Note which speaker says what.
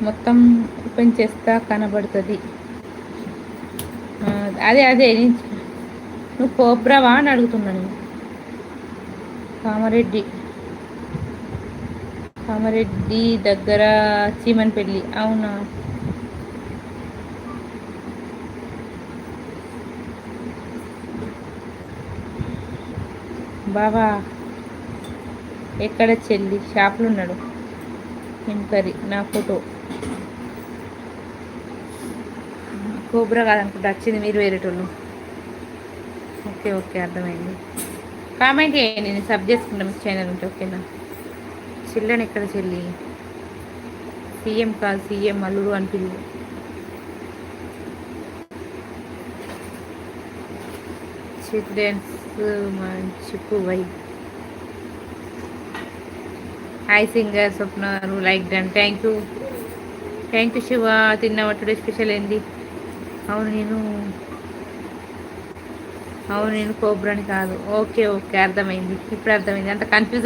Speaker 1: మొత్తం ఓపెన్ చేస్తా కనబడుతుంది. అదే అదే నువ్వు కోబ్రావా అని అడుగుతున్నాను. కామారెడ్డి కామారెడ్డి దగ్గర చీమన్పల్లి. అవునా? బావా ఎక్కడ చెల్లి? షాప్లో ఉన్నాడు. ఎంకరి నా ఫోటో కోబ్రా కాదనుకుంటా వచ్చింది, మీరు వేరేటోళ్ళు. ఓకే ఓకే, అర్థమైంది. కామెంట్ చేయండి, నేను సబ్ చేసుకుంటాను మీ ఛానల్ ఉంటే. ఓకేనా? చెల్లని ఎక్కడ చెల్లి? సీఎం కాదు, సీఎం అల్లుడు అని పిలువు. చిల్డ్రన్స్ మంచి పువ్వై. హాయ్ సింగర్ స్వప్న, నువ్వు like done. Thank you Shiva. తిన్నావా? టుడే స్పెషల్ ఏంది? అవును నేను కోబ్రాని కాదు. ఓకే ఓకే, అర్థమైంది, ఇప్పుడు అర్థమైంది. అంత కన్ఫ్యూజ్